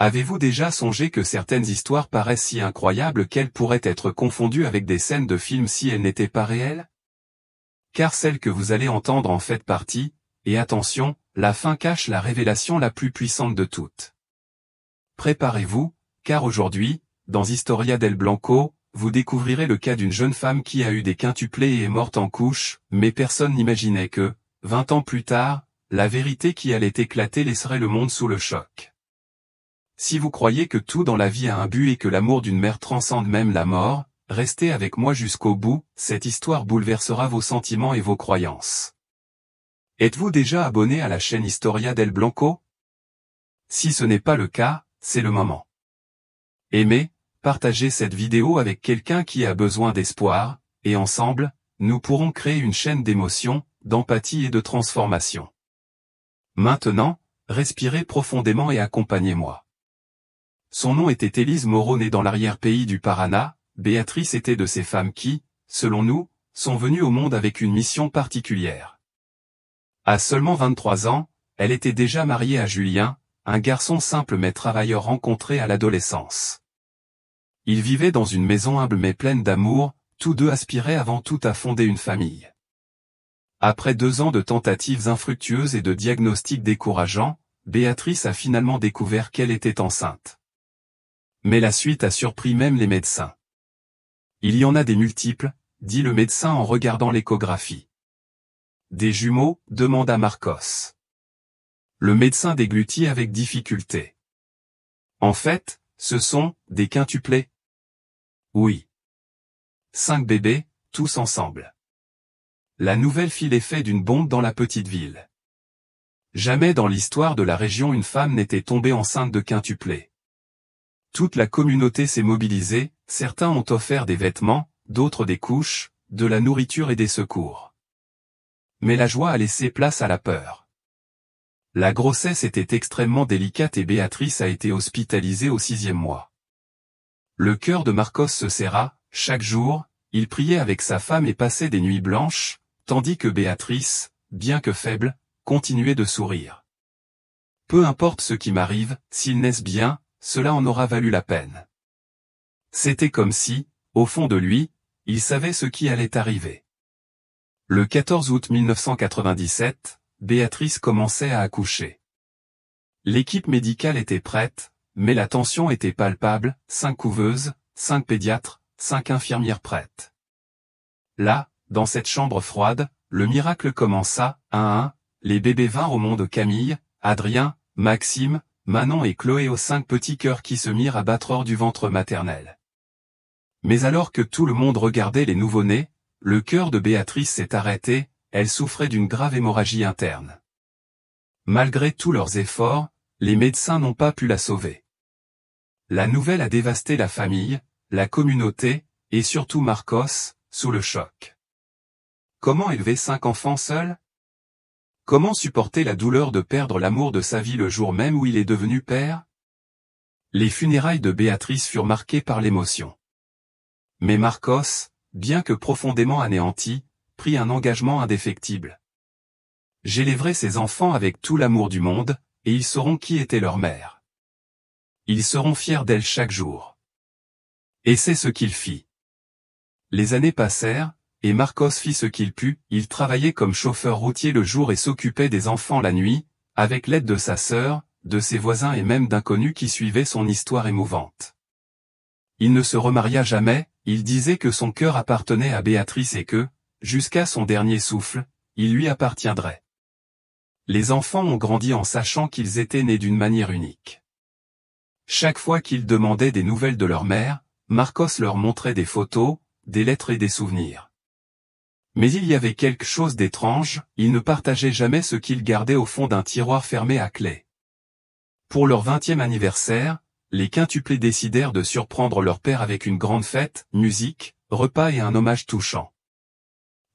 Avez-vous déjà songé que certaines histoires paraissent si incroyables qu'elles pourraient être confondues avec des scènes de films si elles n'étaient pas réelles? Car celle que vous allez entendre en fait partie, et attention, la fin cache la révélation la plus puissante de toutes. Préparez-vous, car aujourd'hui, dans Historia del Blanco, vous découvrirez le cas d'une jeune femme qui a eu des quintuplés et est morte en couches, mais personne n'imaginait que, 20 ans plus tard, la vérité qui allait éclater laisserait le monde sous le choc. Si vous croyez que tout dans la vie a un but et que l'amour d'une mère transcende même la mort, restez avec moi jusqu'au bout, cette histoire bouleversera vos sentiments et vos croyances. Êtes-vous déjà abonné à la chaîne Historia del Blanco? Si ce n'est pas le cas, c'est le moment. Aimez, partagez cette vidéo avec quelqu'un qui a besoin d'espoir, et ensemble, nous pourrons créer une chaîne d'émotion, d'empathie et de transformation. Maintenant, respirez profondément et accompagnez-moi. Son nom était Élise Moreau, née dans l'arrière-pays du Paraná. Béatrice était de ces femmes qui, selon nous, sont venues au monde avec une mission particulière. À seulement 23 ans, elle était déjà mariée à Julien, un garçon simple mais travailleur rencontré à l'adolescence. Ils vivaient dans une maison humble mais pleine d'amour, tous deux aspiraient avant tout à fonder une famille. Après 2 ans de tentatives infructueuses et de diagnostics décourageants, Béatrice a finalement découvert qu'elle était enceinte. Mais la suite a surpris même les médecins. Il y en a des multiples, dit le médecin en regardant l'échographie. Des jumeaux, demanda Marcos. Le médecin déglutit avec difficulté. En fait, ce sont des quintuplés. Oui. 5 bébés, tous ensemble. La nouvelle fit l'effet d'une bombe dans la petite ville. Jamais dans l'histoire de la région une femme n'était tombée enceinte de quintuplés. Toute la communauté s'est mobilisée, certains ont offert des vêtements, d'autres des couches, de la nourriture et des secours. Mais la joie a laissé place à la peur. La grossesse était extrêmement délicate et Béatrice a été hospitalisée au 6e mois. Le cœur de Marcos se serra, chaque jour, il priait avec sa femme et passait des nuits blanches, tandis que Béatrice, bien que faible, continuait de sourire. Peu importe ce qui m'arrive, s'ils naissent bien, cela en aura valu la peine. C'était comme si, au fond de lui, il savait ce qui allait arriver. Le 14 août 1997, Béatrice commençait à accoucher. L'équipe médicale était prête, mais la tension était palpable, 5 couveuses, 5 pédiatres, 5 infirmières prêtes. Là, dans cette chambre froide, le miracle commença, un à un, les bébés vinrent au monde: Camille, Adrien, Maxime, Manon et Chloé, aux 5 petits cœurs qui se mirent à battre hors du ventre maternel. Mais alors que tout le monde regardait les nouveau-nés, le cœur de Béatrice s'est arrêté, elle souffrait d'une grave hémorragie interne. Malgré tous leurs efforts, les médecins n'ont pas pu la sauver. La nouvelle a dévasté la famille, la communauté, et surtout Marcos, sous le choc. Comment élever 5 enfants seuls? Comment supporter la douleur de perdre l'amour de sa vie le jour même où il est devenu père? Les funérailles de Béatrice furent marquées par l'émotion. Mais Marcos, bien que profondément anéanti, prit un engagement indéfectible. J'élèverai ces enfants avec tout l'amour du monde, et ils sauront qui était leur mère. Ils seront fiers d'elle chaque jour. Et c'est ce qu'il fit. Les années passèrent, et Marcos fit ce qu'il put. Il travaillait comme chauffeur routier le jour et s'occupait des enfants la nuit, avec l'aide de sa sœur, de ses voisins et même d'inconnus qui suivaient son histoire émouvante. Il ne se remaria jamais, il disait que son cœur appartenait à Béatrice et que, jusqu'à son dernier souffle, il lui appartiendrait. Les enfants ont grandi en sachant qu'ils étaient nés d'une manière unique. Chaque fois qu'ils demandaient des nouvelles de leur mère, Marcos leur montrait des photos, des lettres et des souvenirs. Mais il y avait quelque chose d'étrange, ils ne partageaient jamais ce qu'ils gardaient au fond d'un tiroir fermé à clé. Pour leur 20e anniversaire, les quintuplés décidèrent de surprendre leur père avec une grande fête, musique, repas et un hommage touchant.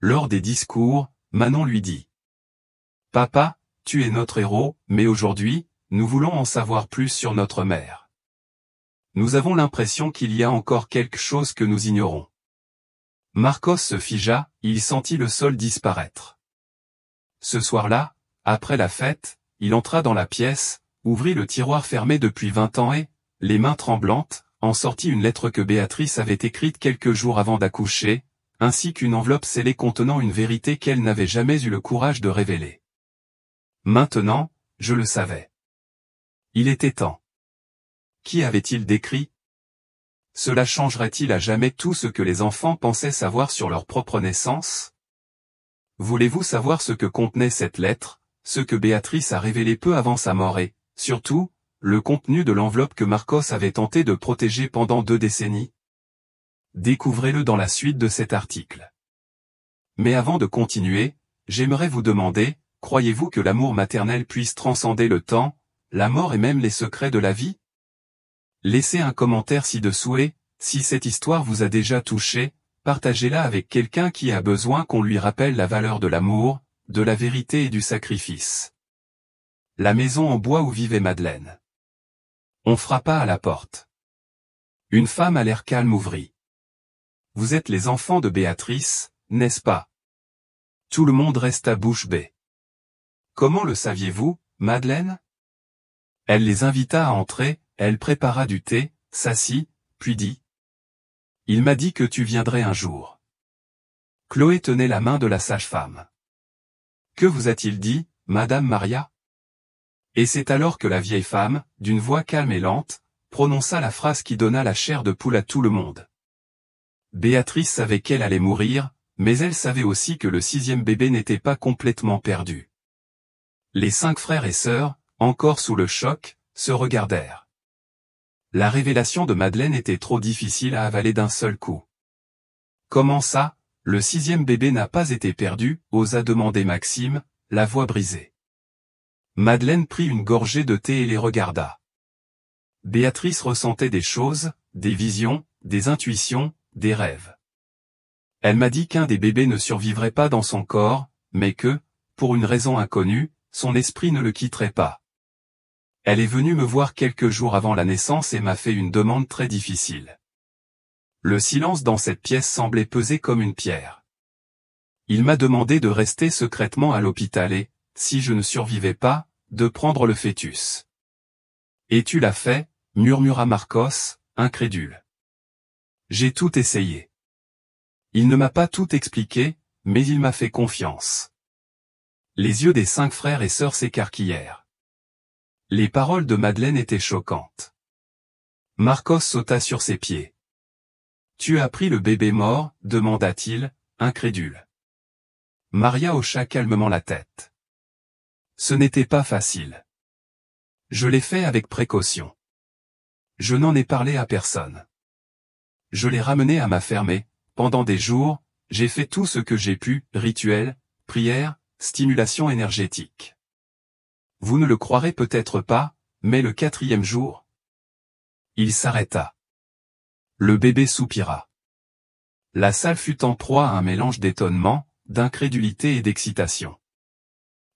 Lors des discours, Manon lui dit: « Papa, tu es notre héros, mais aujourd'hui, nous voulons en savoir plus sur notre mère. Nous avons l'impression qu'il y a encore quelque chose que nous ignorons. » Marcos se figea, il sentit le sol disparaître. Ce soir-là, après la fête, il entra dans la pièce, ouvrit le tiroir fermé depuis 20 ans et, les mains tremblantes, en sortit une lettre que Béatrice avait écrite quelques jours avant d'accoucher, ainsi qu'une enveloppe scellée contenant une vérité qu'elle n'avait jamais eu le courage de révéler. Maintenant, je le savais. Il était temps. Qui avait-il décrit? Cela changerait-il à jamais tout ce que les enfants pensaient savoir sur leur propre naissance? Voulez-vous savoir ce que contenait cette lettre, ce que Béatrice a révélé peu avant sa mort et, surtout, le contenu de l'enveloppe que Marcos avait tenté de protéger pendant 2 décennies? Découvrez-le dans la suite de cet article. Mais avant de continuer, j'aimerais vous demander, croyez-vous que l'amour maternel puisse transcender le temps, la mort et même les secrets de la vie? Laissez un commentaire ci-dessous et, si cette histoire vous a déjà touché, partagez-la avec quelqu'un qui a besoin qu'on lui rappelle la valeur de l'amour, de la vérité et du sacrifice. La maison en bois où vivait Madeleine. On frappa à la porte. Une femme à l'air calme ouvrit. Vous êtes les enfants de Béatrice, n'est-ce pas? Tout le monde resta bouche bée. Comment le saviez-vous, Madeleine? Elle les invita à entrer, elle prépara du thé, s'assit, puis dit. Il m'a dit que tu viendrais un jour. Chloé tenait la main de la sage-femme. Que vous a-t-il dit, Madame Maria? Et c'est alors que la vieille femme, d'une voix calme et lente, prononça la phrase qui donna la chair de poule à tout le monde. Béatrice savait qu'elle allait mourir, mais elle savait aussi que le 6e bébé n'était pas complètement perdu. Les 5 frères et sœurs, encore sous le choc, se regardèrent. La révélation de Madeleine était trop difficile à avaler d'un seul coup. Comment ça, le 6e bébé n'a pas été perdu, osa demander Maxime, la voix brisée. Madeleine prit une gorgée de thé et les regarda. Béatrice ressentait des choses, des visions, des intuitions, des rêves. Elle m'a dit qu'un des bébés ne survivrait pas dans son corps, mais que, pour une raison inconnue, son esprit ne le quitterait pas. Elle est venue me voir quelques jours avant la naissance et m'a fait une demande très difficile. Le silence dans cette pièce semblait peser comme une pierre. Il m'a demandé de rester secrètement à l'hôpital et, si je ne survivais pas, de prendre le fœtus. Et tu l'as fait, murmura Marcos, incrédule. J'ai tout essayé. Il ne m'a pas tout expliqué, mais il m'a fait confiance. Les yeux des 5 frères et sœurs s'écarquillèrent. Les paroles de Madeleine étaient choquantes. Marcos sauta sur ses pieds. Tu as pris le bébé mort, demanda-t-il, incrédule. Maria hocha calmement la tête. Ce n'était pas facile. Je l'ai fait avec précaution. Je n'en ai parlé à personne. Je l'ai ramené à ma ferme et, pendant des jours, j'ai fait tout ce que j'ai pu, rituel, prière, stimulation énergétique. Vous ne le croirez peut-être pas, mais le 4e jour, il s'arrêta. Le bébé soupira. La salle fut en proie à un mélange d'étonnement, d'incrédulité et d'excitation.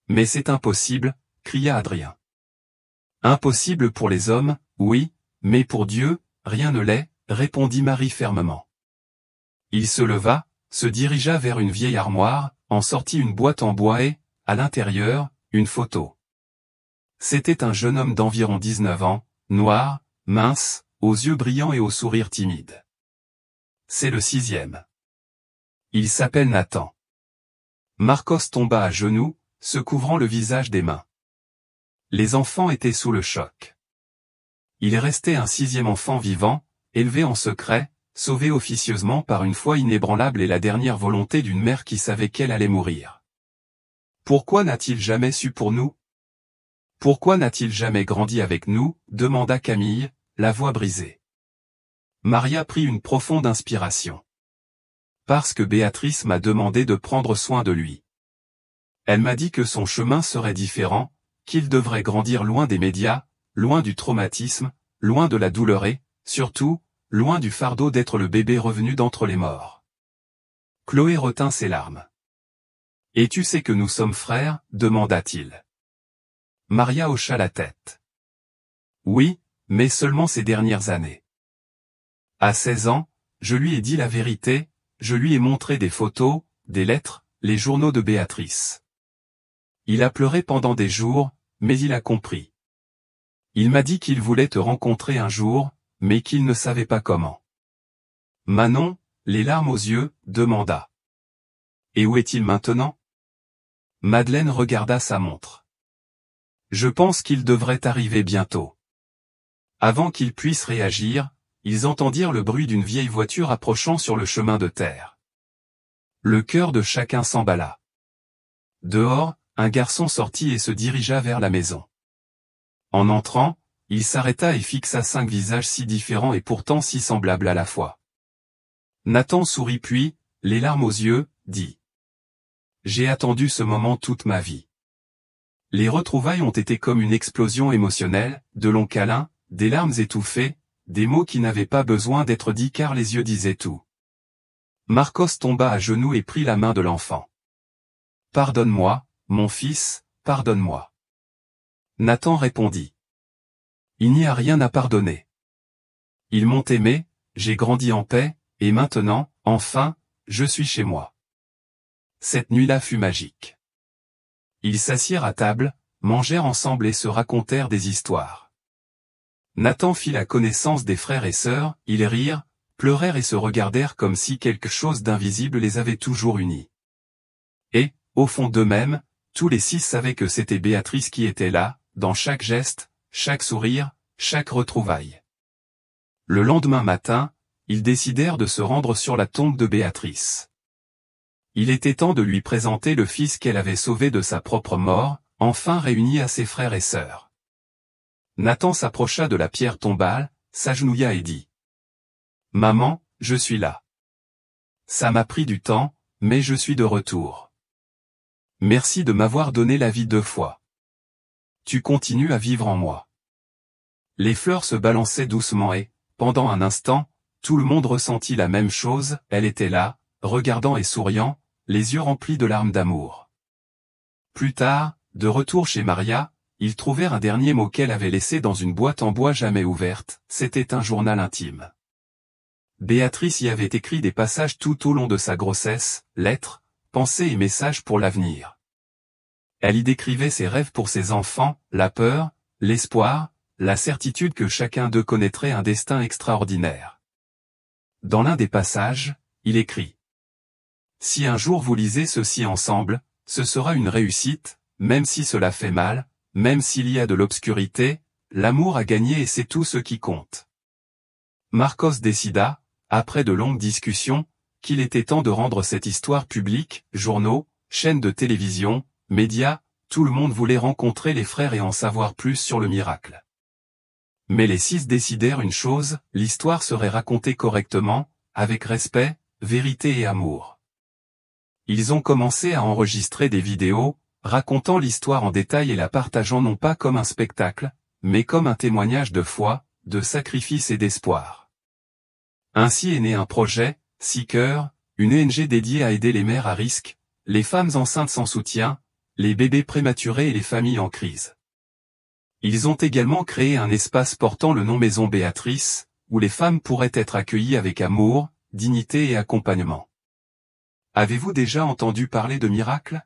Mais c'est impossible, cria Adrien. Impossible pour les hommes, oui, mais pour Dieu, rien ne l'est, répondit Marie fermement. Il se leva, se dirigea vers une vieille armoire, en sortit une boîte en bois et, à l'intérieur, une photo. C'était un jeune homme d'environ 19 ans, noir, mince, aux yeux brillants et au sourire timide. C'est le 6e. Il s'appelle Nathan. Marcos tomba à genoux, se couvrant le visage des mains. Les enfants étaient sous le choc. Il restait un 6e enfant vivant, élevé en secret, sauvé officieusement par une foi inébranlable et la dernière volonté d'une mère qui savait qu'elle allait mourir. Pourquoi n'a-t-il jamais su pour nous? Pourquoi n'a-t-il jamais grandi avec nous? Demanda Camille, la voix brisée. Maria prit une profonde inspiration. Parce que Béatrice m'a demandé de prendre soin de lui. Elle m'a dit que son chemin serait différent, qu'il devrait grandir loin des médias, loin du traumatisme, loin de la douleur et, surtout, loin du fardeau d'être le bébé revenu d'entre les morts. Chloé retint ses larmes. « Et tu sais que nous sommes frères ?» demanda-t-il. Maria hocha la tête. « Oui, mais seulement ces dernières années. À 16 ans, je lui ai dit la vérité, je lui ai montré des photos, des lettres, les journaux de Béatrice. Il a pleuré pendant des jours, mais il a compris. Il m'a dit qu'il voulait te rencontrer un jour, mais qu'il ne savait pas comment. Manon, les larmes aux yeux, demanda. Et où est-il maintenant? Madeleine regarda sa montre. Je pense qu'il devrait arriver bientôt. Avant qu'ils puissent réagir, ils entendirent le bruit d'une vieille voiture approchant sur le chemin de terre. Le cœur de chacun s'emballa. Dehors, un garçon sortit et se dirigea vers la maison. En entrant, il s'arrêta et fixa 5 visages si différents et pourtant si semblables à la fois. Nathan sourit puis, les larmes aux yeux, dit. J'ai attendu ce moment toute ma vie. Les retrouvailles ont été comme une explosion émotionnelle, de longs câlins, des larmes étouffées, des mots qui n'avaient pas besoin d'être dits car les yeux disaient tout. Marcos tomba à genoux et prit la main de l'enfant. Pardonne-moi, mon fils, pardonne-moi. Nathan répondit. Il n'y a rien à pardonner. Ils m'ont aimé, j'ai grandi en paix, et maintenant, enfin, je suis chez moi. Cette nuit-là fut magique. Ils s'assirent à table, mangèrent ensemble et se racontèrent des histoires. Nathan fit la connaissance des frères et sœurs, ils rirent, pleurèrent et se regardèrent comme si quelque chose d'invisible les avait toujours unis. Et, au fond d'eux-mêmes, tous les 6 savaient que c'était Béatrice qui était là, dans chaque geste, chaque sourire, chaque retrouvaille. Le lendemain matin, ils décidèrent de se rendre sur la tombe de Béatrice. Il était temps de lui présenter le fils qu'elle avait sauvé de sa propre mort, enfin réuni à ses frères et sœurs. Nathan s'approcha de la pierre tombale, s'agenouilla et dit. Maman, je suis là. Ça m'a pris du temps, mais je suis de retour. Merci de m'avoir donné la vie 2 fois. Tu continues à vivre en moi. Les fleurs se balançaient doucement et, pendant un instant, tout le monde ressentit la même chose, elle était là, regardant et souriant, les yeux remplis de larmes d'amour. Plus tard, de retour chez Maria, ils trouvèrent un dernier mot qu'elle avait laissé dans une boîte en bois jamais ouverte, c'était un journal intime. Béatrice y avait écrit des passages tout au long de sa grossesse, lettres, pensées et messages pour l'avenir. Elle y décrivait ses rêves pour ses enfants, la peur, l'espoir, la certitude que chacun d'eux connaîtrait un destin extraordinaire. Dans l'un des passages, il écrit. Si un jour vous lisez ceci ensemble, ce sera une réussite, même si cela fait mal, même s'il y a de l'obscurité, l'amour a gagné et c'est tout ce qui compte. Marcos décida, après de longues discussions, qu'il était temps de rendre cette histoire publique, journaux, chaînes de télévision, médias, tout le monde voulait rencontrer les frères et en savoir plus sur le miracle. Mais les 6 décidèrent une chose, l'histoire serait racontée correctement, avec respect, vérité et amour. Ils ont commencé à enregistrer des vidéos, racontant l'histoire en détail et la partageant non pas comme un spectacle, mais comme un témoignage de foi, de sacrifice et d'espoir. Ainsi est né un projet, 6 cœurs, une ONG dédiée à aider les mères à risque, les femmes enceintes sans soutien, les bébés prématurés et les familles en crise. Ils ont également créé un espace portant le nom Maison Béatrice, où les femmes pourraient être accueillies avec amour, dignité et accompagnement. Avez-vous déjà entendu parler de miracle?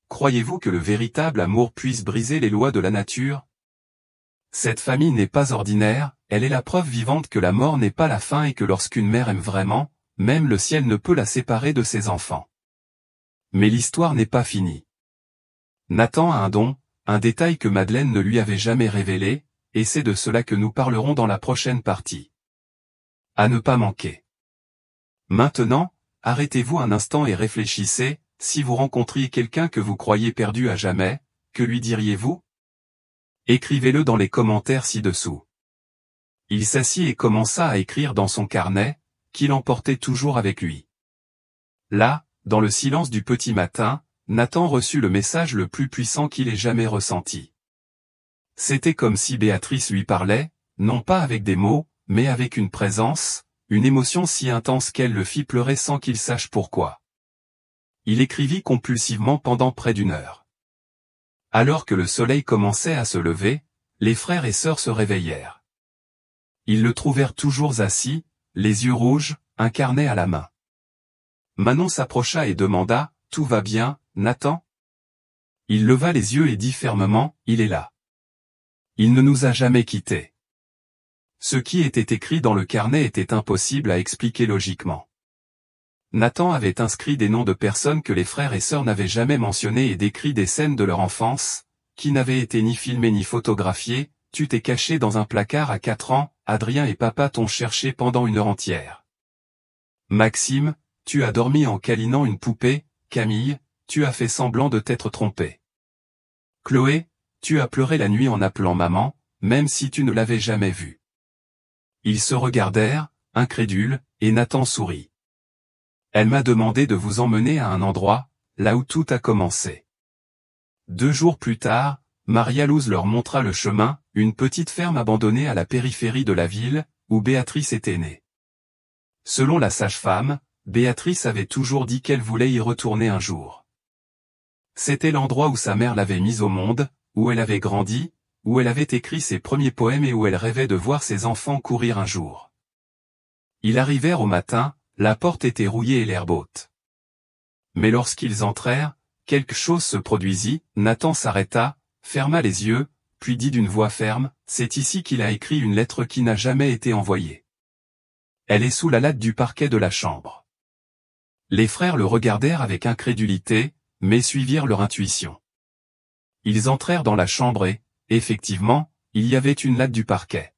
Croyez-vous que le véritable amour puisse briser les lois de la nature? Cette famille n'est pas ordinaire, elle est la preuve vivante que la mort n'est pas la fin et que lorsqu'une mère aime vraiment, même le ciel ne peut la séparer de ses enfants. Mais l'histoire n'est pas finie. Nathan a un don, un détail que Madeleine ne lui avait jamais révélé, et c'est de cela que nous parlerons dans la prochaine partie. À ne pas manquer. Maintenant, arrêtez-vous un instant et réfléchissez, si vous rencontriez quelqu'un que vous croyez perdu à jamais, que lui diriez-vous? Écrivez-le dans les commentaires ci-dessous. Il s'assit et commença à écrire dans son carnet, qu'il emportait toujours avec lui. Là, dans le silence du petit matin, Nathan reçut le message le plus puissant qu'il ait jamais ressenti. C'était comme si Béatrice lui parlait, non pas avec des mots, mais avec une présence, une émotion si intense qu'elle le fit pleurer sans qu'il sache pourquoi. Il écrivit compulsivement pendant près d'1 heure. Alors que le soleil commençait à se lever, les frères et sœurs se réveillèrent. Ils le trouvèrent toujours assis, les yeux rouges, un carnet à la main. Manon s'approcha et demanda, « Tout va bien, Nathan ?» Il leva les yeux et dit fermement, « Il est là. » Il ne nous a jamais quittés. Ce qui était écrit dans le carnet était impossible à expliquer logiquement. Nathan avait inscrit des noms de personnes que les frères et sœurs n'avaient jamais mentionnées et décrit des scènes de leur enfance, qui n'avaient été ni filmées ni photographiées. Tu t'es caché dans un placard à 4 ans, Adrien et papa t'ont cherché pendant 1 heure entière. Maxime, tu as dormi en câlinant une poupée, Camille, tu as fait semblant de t'être trompé. Chloé, tu as pleuré la nuit en appelant maman, même si tu ne l'avais jamais vue. Ils se regardèrent, incrédules, et Nathan sourit. Elle m'a demandé de vous emmener à un endroit, là où tout a commencé. 2 jours plus tard, Maria-Louise leur montra le chemin, une petite ferme abandonnée à la périphérie de la ville, où Béatrice était née. Selon la sage-femme, Béatrice avait toujours dit qu'elle voulait y retourner un jour. C'était l'endroit où sa mère l'avait mise au monde, où elle avait grandi, où elle avait écrit ses premiers poèmes et où elle rêvait de voir ses enfants courir un jour. Ils arrivèrent au matin, la porte était rouillée et l'herbe haute. Mais lorsqu'ils entrèrent, quelque chose se produisit, Nathan s'arrêta, ferma les yeux, puis dit d'une voix ferme, « C'est ici qu'il a écrit une lettre qui n'a jamais été envoyée. Elle est sous la latte du parquet de la chambre. » Les frères le regardèrent avec incrédulité, mais suivirent leur intuition. Ils entrèrent dans la chambre et, effectivement, il y avait une latte du parquet.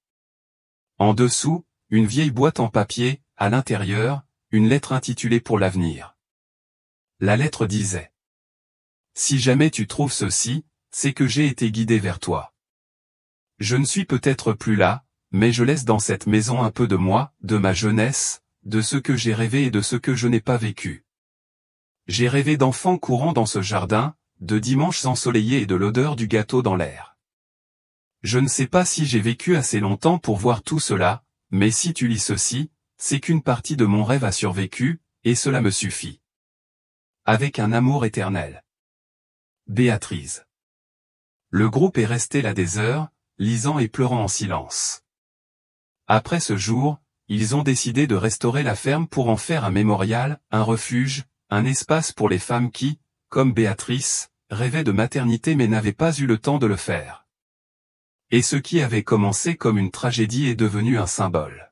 En dessous, une vieille boîte en papier, à l'intérieur, une lettre intitulée pour l'avenir. La lettre disait : « Si jamais tu trouves ceci, c'est que j'ai été guidé vers toi. Je ne suis peut-être plus là, mais je laisse dans cette maison un peu de moi, de ma jeunesse, de ce que j'ai rêvé et de ce que je n'ai pas vécu. J'ai rêvé d'enfants courant dans ce jardin, de dimanches ensoleillés et de l'odeur du gâteau dans l'air. Je ne sais pas si j'ai vécu assez longtemps pour voir tout cela, mais si tu lis ceci, c'est qu'une partie de mon rêve a survécu, et cela me suffit. Avec un amour éternel. Béatrice. » Le groupe est resté là des heures, lisant et pleurant en silence. Après ce jour, ils ont décidé de restaurer la ferme pour en faire un mémorial, un refuge, un espace pour les femmes qui, comme Béatrice, rêvaient de maternité mais n'avaient pas eu le temps de le faire. Et ce qui avait commencé comme une tragédie est devenu un symbole.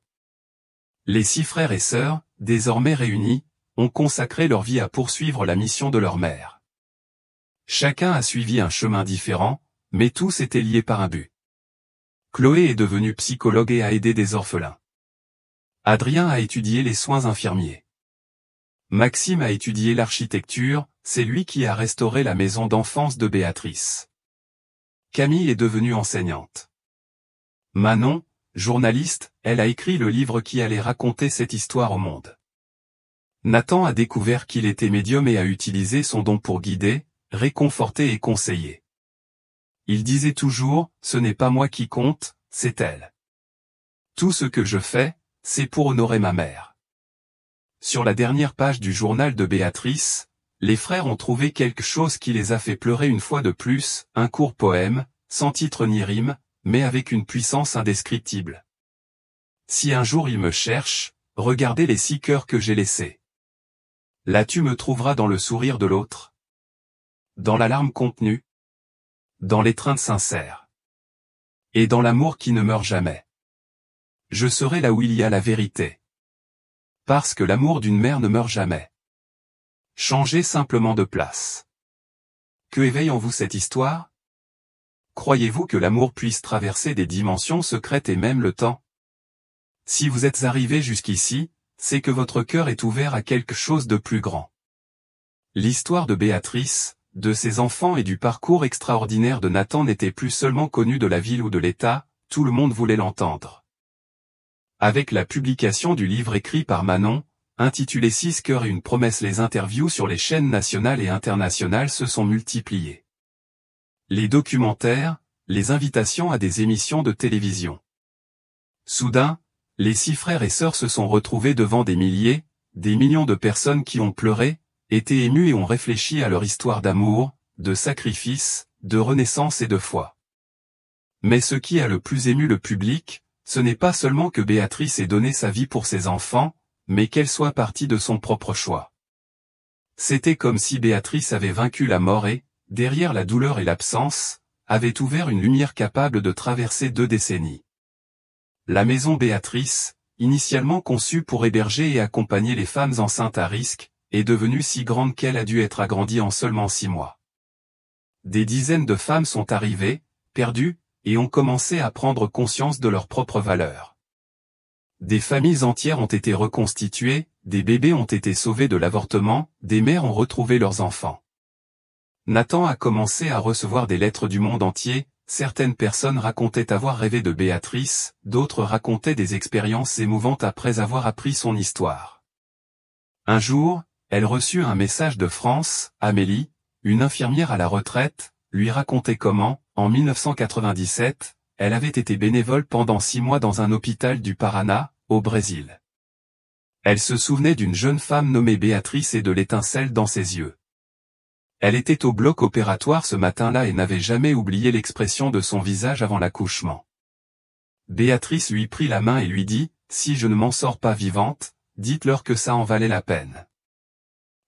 Les 6 frères et sœurs, désormais réunis, ont consacré leur vie à poursuivre la mission de leur mère. Chacun a suivi un chemin différent, mais tous étaient liés par un but. Chloé est devenue psychologue et a aidé des orphelins. Adrien a étudié les soins infirmiers. Maxime a étudié l'architecture, c'est lui qui a restauré la maison d'enfance de Béatrice. Camille est devenue enseignante. Manon, journaliste, elle a écrit le livre qui allait raconter cette histoire au monde. Nathan a découvert qu'il était médium et a utilisé son don pour guider, réconforter et conseiller. Il disait toujours, ce n'est pas moi qui compte, c'est elle. Tout ce que je fais, c'est pour honorer ma mère. Sur la dernière page du journal de Béatrice, les frères ont trouvé quelque chose qui les a fait pleurer une fois de plus, un court poème, sans titre ni rime, mais avec une puissance indescriptible. Si un jour il me cherche, regardez les 6 cœurs que j'ai laissés. Là tu me trouveras dans le sourire de l'autre. Dans la larme contenue. Dans l'étreinte sincère. Et dans l'amour qui ne meurt jamais. Je serai là où il y a la vérité. Parce que l'amour d'une mère ne meurt jamais. Changez simplement de place. Que éveille en vous cette histoire ? Croyez-vous que l'amour puisse traverser des dimensions secrètes et même le temps ? Si vous êtes arrivé jusqu'ici, c'est que votre cœur est ouvert à quelque chose de plus grand. L'histoire de Béatrice, de ses enfants et du parcours extraordinaire de Nathan n'était plus seulement connue de la ville ou de l'État, tout le monde voulait l'entendre. Avec la publication du livre écrit par Manon, intitulé 6 cœurs et une promesse, les interviews sur les chaînes nationales et internationales se sont multipliées. Les documentaires, les invitations à des émissions de télévision. Soudain, les 6 frères et sœurs se sont retrouvés devant des milliers, des millions de personnes qui ont pleuré, été émus et ont réfléchi à leur histoire d'amour, de sacrifice, de renaissance et de foi. Mais ce qui a le plus ému le public, ce n'est pas seulement que Béatrice ait donné sa vie pour ses enfants, mais qu'elle soit partie de son propre choix. C'était comme si Béatrice avait vaincu la mort et, derrière la douleur et l'absence, avait ouvert une lumière capable de traverser 2 décennies. La maison Béatrice, initialement conçue pour héberger et accompagner les femmes enceintes à risque, est devenue si grande qu'elle a dû être agrandie en seulement 6 mois. Des dizaines de femmes sont arrivées, perdues, et ont commencé à prendre conscience de leurs propres valeurs. Des familles entières ont été reconstituées, des bébés ont été sauvés de l'avortement, des mères ont retrouvé leurs enfants. Nathan a commencé à recevoir des lettres du monde entier, certaines personnes racontaient avoir rêvé de Béatrice, d'autres racontaient des expériences émouvantes après avoir appris son histoire. Un jour, elle reçut un message de France, Amélie, une infirmière à la retraite, lui racontait comment, en 1997, elle avait été bénévole pendant 6 mois dans un hôpital du Paraná, au Brésil. Elle se souvenait d'une jeune femme nommée Béatrice et de l'étincelle dans ses yeux. Elle était au bloc opératoire ce matin-là et n'avait jamais oublié l'expression de son visage avant l'accouchement. Béatrice lui prit la main et lui dit, « Si je ne m'en sors pas vivante, dites-leur que ça en valait la peine. »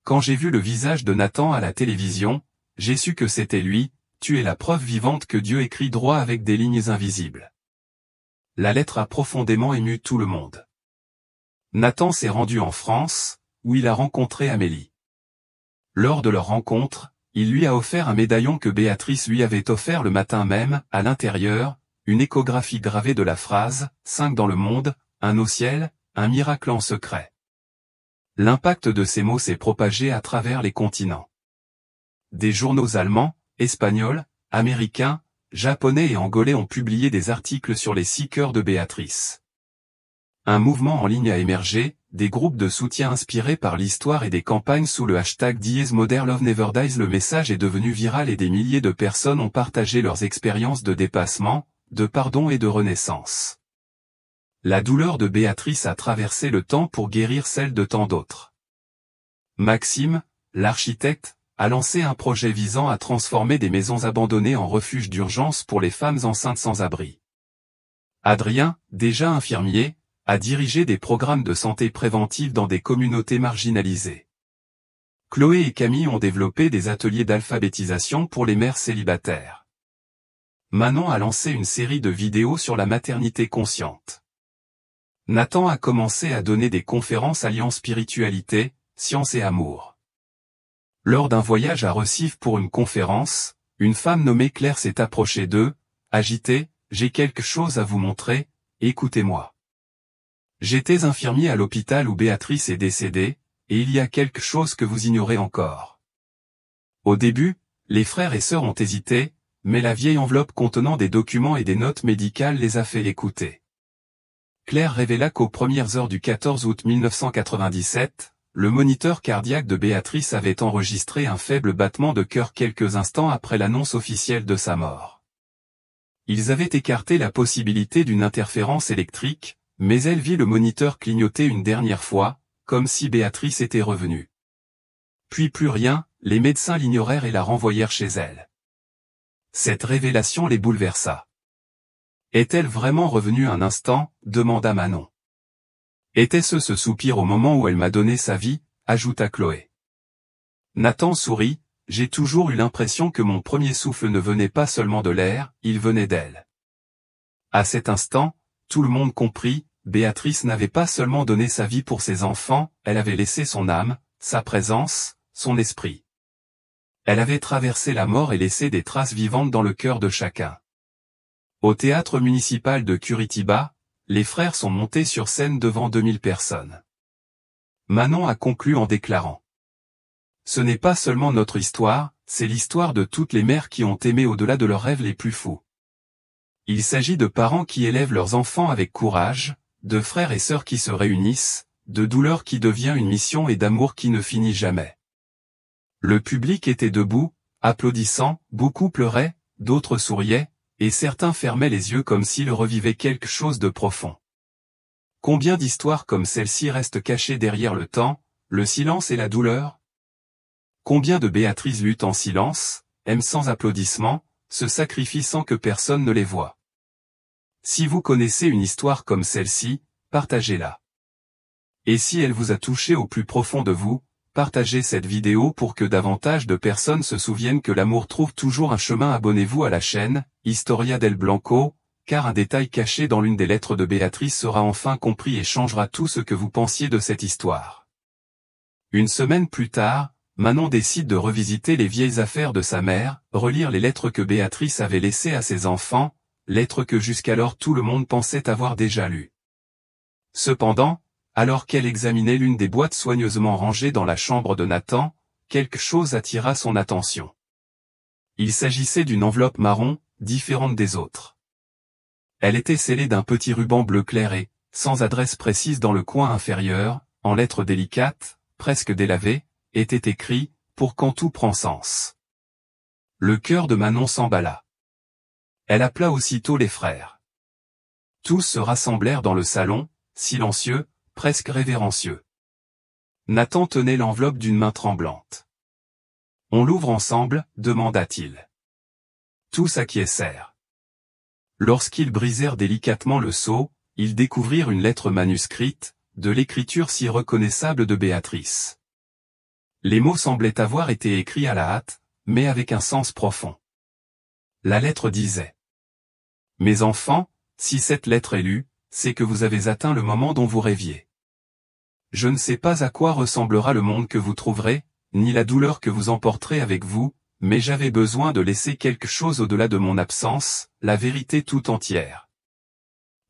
Quand j'ai vu le visage de Nathan à la télévision, j'ai su que c'était lui, tu es la preuve vivante que Dieu écrit droit avec des lignes invisibles. La lettre a profondément ému tout le monde. Nathan s'est rendu en France, où il a rencontré Amélie. Lors de leur rencontre, il lui a offert un médaillon que Béatrice lui avait offert le matin même, à l'intérieur, une échographie gravée de la phrase « 5 dans le monde, un au ciel, un miracle en secret ». L'impact de ces mots s'est propagé à travers les continents. Des journaux allemands, espagnols, américains, japonais et angolais ont publié des articles sur les 6 cœurs de Béatrice. Un mouvement en ligne a émergé, des groupes de soutien inspirés par l'histoire et des campagnes sous le hashtag #MotherLoveNeverDies. Le message est devenu viral et des milliers de personnes ont partagé leurs expériences de dépassement, de pardon et de renaissance. La douleur de Béatrice a traversé le temps pour guérir celle de tant d'autres. Maxime, l'architecte, a lancé un projet visant à transformer des maisons abandonnées en refuges d'urgence pour les femmes enceintes sans abri. Adrien, déjà infirmier, a dirigé des programmes de santé préventive dans des communautés marginalisées. Chloé et Camille ont développé des ateliers d'alphabétisation pour les mères célibataires. Manon a lancé une série de vidéos sur la maternité consciente. Nathan a commencé à donner des conférences alliant spiritualité, science et amour. Lors d'un voyage à Recife pour une conférence, une femme nommée Claire s'est approchée d'eux, agitée, « J'ai quelque chose à vous montrer, écoutez-moi. J'étais infirmier à l'hôpital où Béatrice est décédée, et il y a quelque chose que vous ignorez encore. » Au début, les frères et sœurs ont hésité, mais la vieille enveloppe contenant des documents et des notes médicales les a fait écouter. Claire révéla qu'aux premières heures du 14 août 1997, le moniteur cardiaque de Béatrice avait enregistré un faible battement de cœur quelques instants après l'annonce officielle de sa mort. Ils avaient écarté la possibilité d'une interférence électrique, mais elle vit le moniteur clignoter une dernière fois, comme si Béatrice était revenue. Puis plus rien, les médecins l'ignorèrent et la renvoyèrent chez elle. Cette révélation les bouleversa. Est-elle vraiment revenue un instant, demanda Manon. Était-ce ce soupir au moment où elle m'a donné sa vie, ajouta Chloé. Nathan sourit, j'ai toujours eu l'impression que mon premier souffle ne venait pas seulement de l'air, il venait d'elle. À cet instant, tout le monde comprit, Béatrice n'avait pas seulement donné sa vie pour ses enfants, elle avait laissé son âme, sa présence, son esprit. Elle avait traversé la mort et laissé des traces vivantes dans le cœur de chacun. Au théâtre municipal de Curitiba, les frères sont montés sur scène devant 2000 personnes. Manon a conclu en déclarant : « Ce n'est pas seulement notre histoire, c'est l'histoire de toutes les mères qui ont aimé au-delà de leurs rêves les plus fous. Il s'agit de parents qui élèvent leurs enfants avec courage, de frères et sœurs qui se réunissent, de douleur qui devient une mission et d'amour qui ne finit jamais. » Le public était debout, applaudissant, beaucoup pleuraient, d'autres souriaient, et certains fermaient les yeux comme s'ils revivaient quelque chose de profond. Combien d'histoires comme celle-ci restent cachées derrière le temps, le silence et la douleur? Combien de Béatrice luttent en silence, aiment sans applaudissements, se sacrifient sans que personne ne les voie? Si vous connaissez une histoire comme celle-ci, partagez-la. Et si elle vous a touché au plus profond de vous, partagez cette vidéo pour que davantage de personnes se souviennent que l'amour trouve toujours un chemin. Abonnez-vous à la chaîne, Historia del Blanco, car un détail caché dans l'une des lettres de Béatrice sera enfin compris et changera tout ce que vous pensiez de cette histoire. Une semaine plus tard, Manon décide de revisiter les vieilles affaires de sa mère, relire les lettres que Béatrice avait laissées à ses enfants, lettres que jusqu'alors tout le monde pensait avoir déjà lues. Cependant, alors qu'elle examinait l'une des boîtes soigneusement rangées dans la chambre de Nathan, quelque chose attira son attention. Il s'agissait d'une enveloppe marron, différente des autres. Elle était scellée d'un petit ruban bleu clair et, sans adresse précise dans le coin inférieur, en lettres délicates, presque délavées, était écrit « Pour quand tout prend sens ». Le cœur de Manon s'emballa. Elle appela aussitôt les frères. Tous se rassemblèrent dans le salon, silencieux, presque révérencieux. Nathan tenait l'enveloppe d'une main tremblante. « On l'ouvre ensemble » demanda-t-il. Tous acquiescèrent. Lorsqu'ils brisèrent délicatement le sceau, ils découvrirent une lettre manuscrite, de l'écriture si reconnaissable de Béatrice. Les mots semblaient avoir été écrits à la hâte, mais avec un sens profond. La lettre disait : « Mes enfants, si cette lettre est lue, c'est que vous avez atteint le moment dont vous rêviez. Je ne sais pas à quoi ressemblera le monde que vous trouverez, ni la douleur que vous emporterez avec vous, mais j'avais besoin de laisser quelque chose au-delà de mon absence, la vérité tout entière.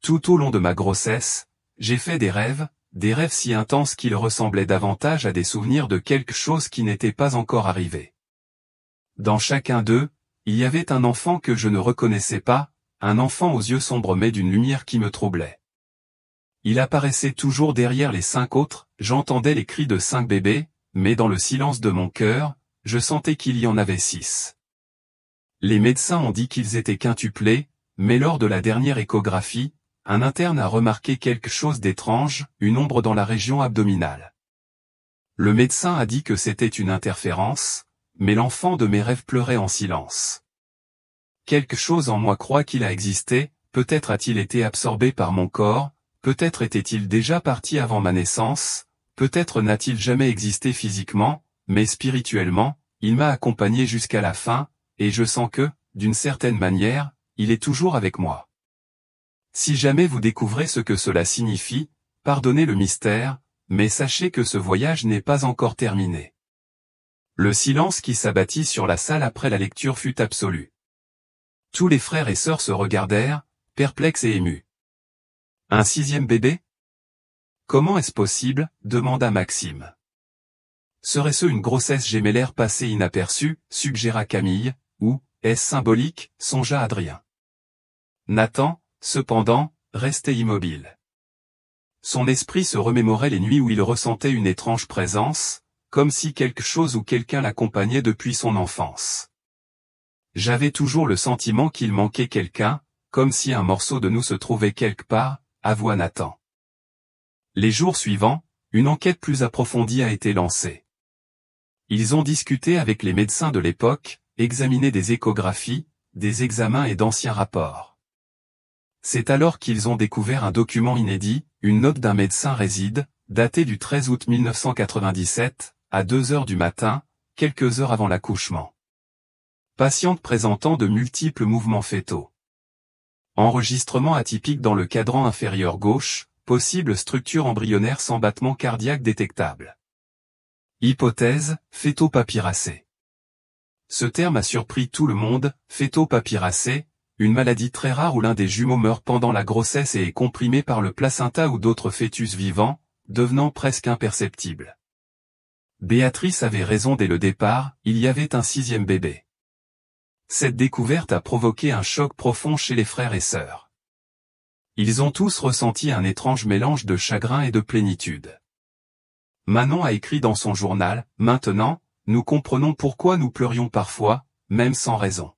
Tout au long de ma grossesse, j'ai fait des rêves si intenses qu'ils ressemblaient davantage à des souvenirs de quelque chose qui n'était pas encore arrivé. Dans chacun d'eux, il y avait un enfant que je ne reconnaissais pas, un enfant aux yeux sombres mais d'une lumière qui me troublait. Il apparaissait toujours derrière les 5 autres, j'entendais les cris de 5 bébés, mais dans le silence de mon cœur, je sentais qu'il y en avait 6. Les médecins ont dit qu'ils étaient quintuplés, mais lors de la dernière échographie, un interne a remarqué quelque chose d'étrange, une ombre dans la région abdominale. Le médecin a dit que c'était une interférence, mais l'enfant de mes rêves pleurait en silence. Quelque chose en moi croit qu'il a existé, peut-être a-t-il été absorbé par mon corps, peut-être était-il déjà parti avant ma naissance, peut-être n'a-t-il jamais existé physiquement, mais spirituellement, il m'a accompagné jusqu'à la fin, et je sens que, d'une certaine manière, il est toujours avec moi. Si jamais vous découvrez ce que cela signifie, pardonnez le mystère, mais sachez que ce voyage n'est pas encore terminé. Le silence qui s'abattit sur la salle après la lecture fut absolu. Tous les frères et sœurs se regardèrent, perplexes et émus. Un 6e bébé ? Comment est-ce possible ? Demanda Maxime. Serait-ce une grossesse gémellaire passée inaperçue, suggéra Camille, ou, est-ce symbolique, songea Adrien. Nathan, cependant, restait immobile. Son esprit se remémorait les nuits où il ressentait une étrange présence, comme si quelque chose ou quelqu'un l'accompagnait depuis son enfance. J'avais toujours le sentiment qu'il manquait quelqu'un, comme si un morceau de nous se trouvait quelque part, avoua Nathan. Les jours suivants, une enquête plus approfondie a été lancée. Ils ont discuté avec les médecins de l'époque, examiné des échographies, des examens et d'anciens rapports. C'est alors qu'ils ont découvert un document inédit, une note d'un médecin réside, datée du 13 août 1997, à 2 heures du matin, quelques heures avant l'accouchement. Patiente présentant de multiples mouvements fœtaux. Enregistrement atypique dans le cadran inférieur gauche, possible structure embryonnaire sans battement cardiaque détectable. Hypothèse, fœtopapyracée. Ce terme a surpris tout le monde, fœtopapyracée, une maladie très rare où l'un des jumeaux meurt pendant la grossesse et est comprimé par le placenta ou d'autres fœtus vivants, devenant presque imperceptible. Béatrice avait raison dès le départ, il y avait un 6e bébé. Cette découverte a provoqué un choc profond chez les frères et sœurs. Ils ont tous ressenti un étrange mélange de chagrin et de plénitude. Manon a écrit dans son journal, « Maintenant, nous comprenons pourquoi nous pleurions parfois, même sans raison.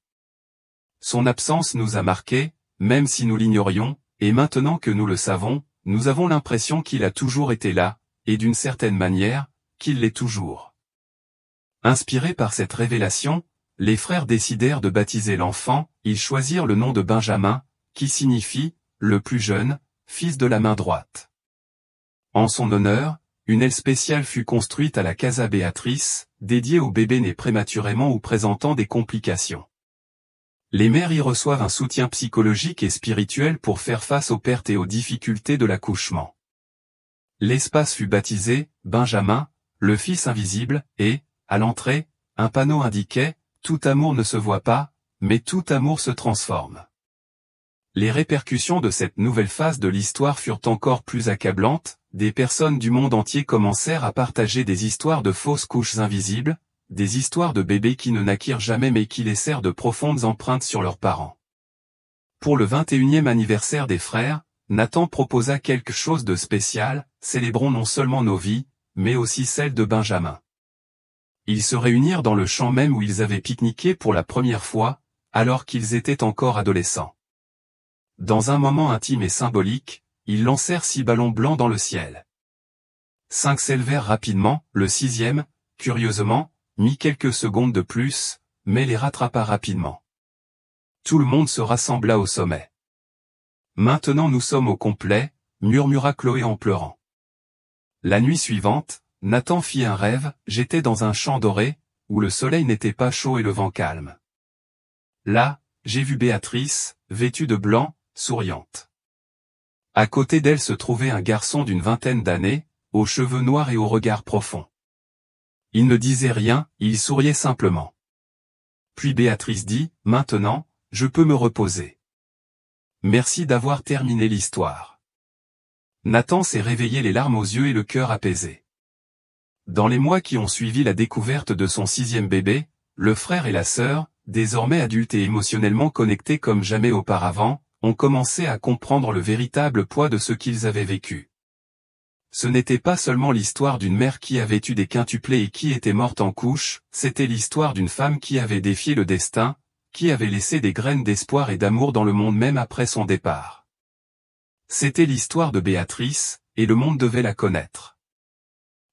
Son absence nous a marqués, même si nous l'ignorions, et maintenant que nous le savons, nous avons l'impression qu'il a toujours été là, et d'une certaine manière, qu'il l'est toujours. » Inspirés par cette révélation, les frères décidèrent de baptiser l'enfant, ils choisirent le nom de Benjamin, qui signifie « le plus jeune, fils de la main droite ». En son honneur, une aile spéciale fut construite à la Casa Beatrice, dédiée aux bébés nés prématurément ou présentant des complications. Les mères y reçoivent un soutien psychologique et spirituel pour faire face aux pertes et aux difficultés de l'accouchement. L'espace fut baptisé « Benjamin, le fils invisible » et, à l'entrée, un panneau indiquait « Tout amour ne se voit pas, mais tout amour se transforme ». Les répercussions de cette nouvelle phase de l'histoire furent encore plus accablantes, des personnes du monde entier commencèrent à partager des histoires de fausses couches invisibles, des histoires de bébés qui ne naquirent jamais mais qui laissèrent de profondes empreintes sur leurs parents. Pour le 21e anniversaire des frères, Nathan proposa quelque chose de spécial, célébrons non seulement nos vies, mais aussi celles de Benjamin. Ils se réunirent dans le champ même où ils avaient pique-niqué pour la première fois, alors qu'ils étaient encore adolescents. Dans un moment intime et symbolique, ils lancèrent 6 ballons blancs dans le ciel. 5 s'élevèrent rapidement, le 6e, curieusement, mit quelques secondes de plus, mais les rattrapa rapidement. Tout le monde se rassembla au sommet. Maintenant nous sommes au complet, murmura Chloé en pleurant. La nuit suivante, Nathan fit un rêve, j'étais dans un champ doré, où le soleil n'était pas chaud et le vent calme. Là, j'ai vu Béatrice, vêtue de blanc, souriante. À côté d'elle se trouvait un garçon d'une vingtaine d'années, aux cheveux noirs et au regard profond. Il ne disait rien, il souriait simplement. Puis Béatrice dit, « Maintenant, je peux me reposer. Merci d'avoir terminé l'histoire. » Nathan s'est réveillé les larmes aux yeux et le cœur apaisé. Dans les mois qui ont suivi la découverte de son 6e bébé, le frère et la sœur, désormais adultes et émotionnellement connectés comme jamais auparavant, ont commencé à comprendre le véritable poids de ce qu'ils avaient vécu. Ce n'était pas seulement l'histoire d'une mère qui avait eu des quintuplés et qui était morte en couche, c'était l'histoire d'une femme qui avait défié le destin, qui avait laissé des graines d'espoir et d'amour dans le monde même après son départ. C'était l'histoire de Béatrice, et le monde devait la connaître.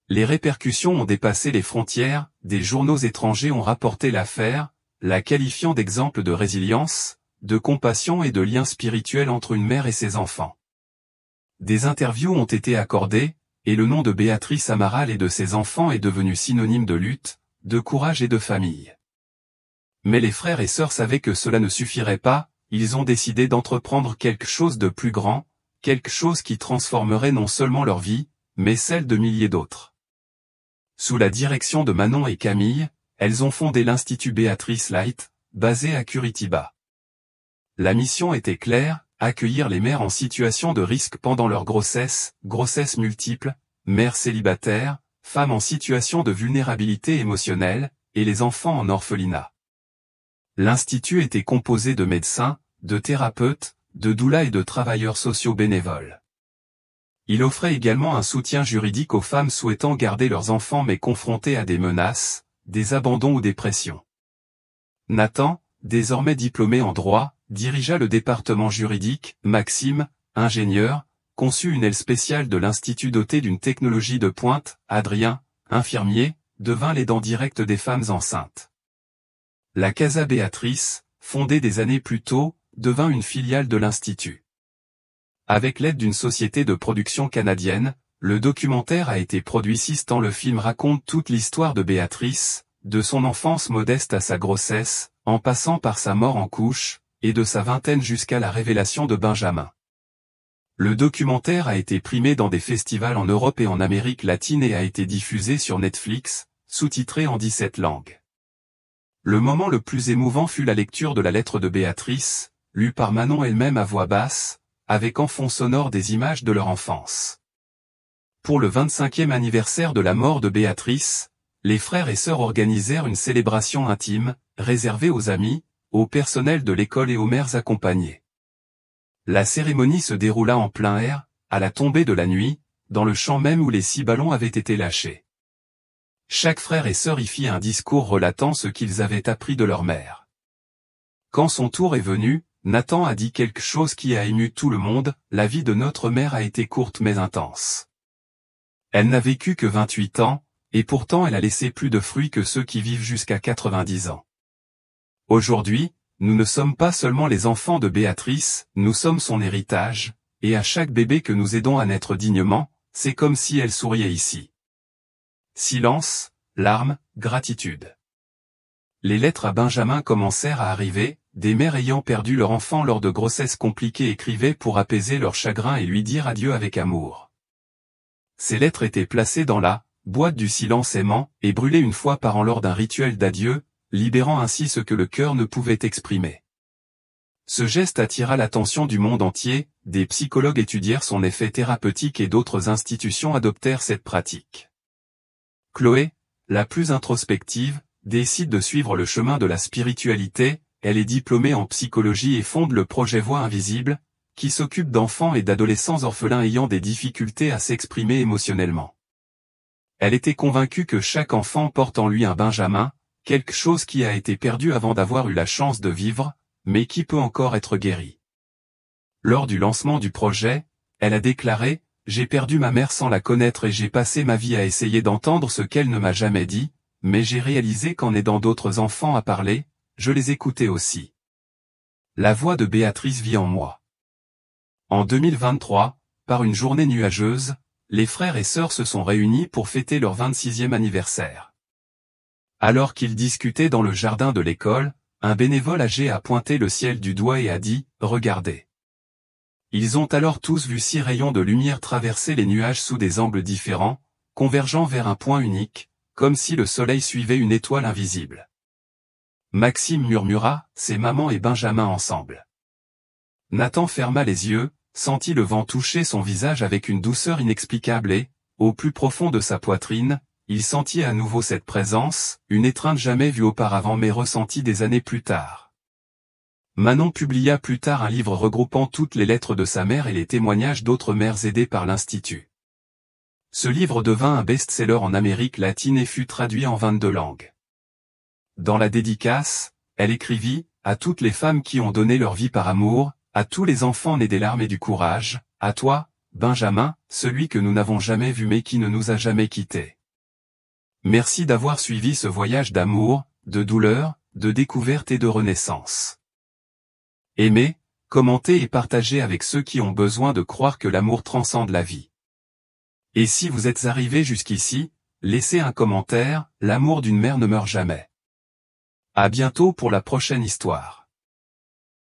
Les répercussions ont dépassé les frontières, des journaux étrangers ont rapporté l'affaire, la qualifiant d'exemple de résilience, de compassion et de lien spirituel entre une mère et ses enfants. Des interviews ont été accordées, et le nom de Béatrice Amaral et de ses enfants est devenu synonyme de lutte, de courage et de famille. Mais les frères et sœurs savaient que cela ne suffirait pas, ils ont décidé d'entreprendre quelque chose de plus grand, quelque chose qui transformerait non seulement leur vie, mais celle de milliers d'autres. Sous la direction de Manon et Camille, elles ont fondé l'Institut Béatrice Light, basé à Curitiba. La mission était claire, accueillir les mères en situation de risque pendant leur grossesse multiple, mères célibataires, femmes en situation de vulnérabilité émotionnelle, et les enfants en orphelinat. L'Institut était composé de médecins, de thérapeutes, de doulas et de travailleurs sociaux bénévoles. Il offrait également un soutien juridique aux femmes souhaitant garder leurs enfants mais confrontées à des menaces, des abandons ou des pressions. Nathan, désormais diplômé en droit, dirigea le département juridique, Maxime, ingénieur, conçut une aile spéciale de l'Institut dotée d'une technologie de pointe, Adrien, infirmier, devint l'aidant direct des femmes enceintes. La Casa Beatrice, fondée des années plus tôt, devint une filiale de l'Institut. Avec l'aide d'une société de production canadienne, le documentaire a été produit 6 ans. Le film raconte toute l'histoire de Béatrice, de son enfance modeste à sa grossesse, en passant par sa mort en couche, et de sa vingtaine jusqu'à la révélation de Benjamin. Le documentaire a été primé dans des festivals en Europe et en Amérique latine et a été diffusé sur Netflix, sous-titré en 17 langues. Le moment le plus émouvant fut la lecture de la lettre de Béatrice, lue par Manon elle-même à voix basse, avec en fond sonore des images de leur enfance. Pour le 25e anniversaire de la mort de Béatrice, les frères et sœurs organisèrent une célébration intime, réservée aux amis, au personnel de l'école et aux mères accompagnées. La cérémonie se déroula en plein air, à la tombée de la nuit, dans le champ même où les 6 ballons avaient été lâchés. Chaque frère et sœur y fit un discours relatant ce qu'ils avaient appris de leur mère. Quand son tour est venu, Nathan a dit quelque chose qui a ému tout le monde, la vie de notre mère a été courte mais intense. Elle n'a vécu que 28 ans, et pourtant elle a laissé plus de fruits que ceux qui vivent jusqu'à 90 ans. Aujourd'hui, nous ne sommes pas seulement les enfants de Béatrice, nous sommes son héritage, et à chaque bébé que nous aidons à naître dignement, c'est comme si elle souriait ici. Silence, larmes, gratitude. Les lettres à Benjamin commencèrent à arriver, des mères ayant perdu leur enfant lors de grossesses compliquées écrivaient pour apaiser leur chagrin et lui dire adieu avec amour. Ces lettres étaient placées dans la boîte du silence aimant et brûlées une fois par an lors d'un rituel d'adieu, libérant ainsi ce que le cœur ne pouvait exprimer. Ce geste attira l'attention du monde entier, des psychologues étudièrent son effet thérapeutique et d'autres institutions adoptèrent cette pratique. Chloé, la plus introspective, décide de suivre le chemin de la spiritualité, elle est diplômée en psychologie et fonde le projet Voix Invisible, qui s'occupe d'enfants et d'adolescents orphelins ayant des difficultés à s'exprimer émotionnellement. Elle était convaincue que chaque enfant porte en lui un Benjamin, quelque chose qui a été perdu avant d'avoir eu la chance de vivre, mais qui peut encore être guéri. Lors du lancement du projet, elle a déclaré « J'ai perdu ma mère sans la connaître et j'ai passé ma vie à essayer d'entendre ce qu'elle ne m'a jamais dit, mais j'ai réalisé qu'en aidant d'autres enfants à parler, je les écoutais aussi. La voix de Béatrice vit en moi. » En 2023, par une journée nuageuse, les frères et sœurs se sont réunis pour fêter leur 26e anniversaire. Alors qu'ils discutaient dans le jardin de l'école, un bénévole âgé a pointé le ciel du doigt et a dit « Regardez ». Ils ont alors tous vu 6 rayons de lumière traverser les nuages sous des angles différents, convergeant vers un point unique, comme si le soleil suivait une étoile invisible. Maxime murmura « C'est maman et Benjamin ensemble ». Nathan ferma les yeux, sentit le vent toucher son visage avec une douceur inexplicable et, au plus profond de sa poitrine, il sentit à nouveau cette présence, une étreinte jamais vue auparavant mais ressentie des années plus tard. Manon publia plus tard un livre regroupant toutes les lettres de sa mère et les témoignages d'autres mères aidées par l'Institut. Ce livre devint un best-seller en Amérique latine et fut traduit en 22 langues. Dans la dédicace, elle écrivit « À toutes les femmes qui ont donné leur vie par amour, à tous les enfants nés des larmes et du courage, à toi, Benjamin, celui que nous n'avons jamais vu mais qui ne nous a jamais quittés. Merci d'avoir suivi ce voyage d'amour, de douleur, de découverte et de renaissance. Aimez, commentez et partagez avec ceux qui ont besoin de croire que l'amour transcende la vie. Et si vous êtes arrivé jusqu'ici, laissez un commentaire, l'amour d'une mère ne meurt jamais. À bientôt pour la prochaine histoire.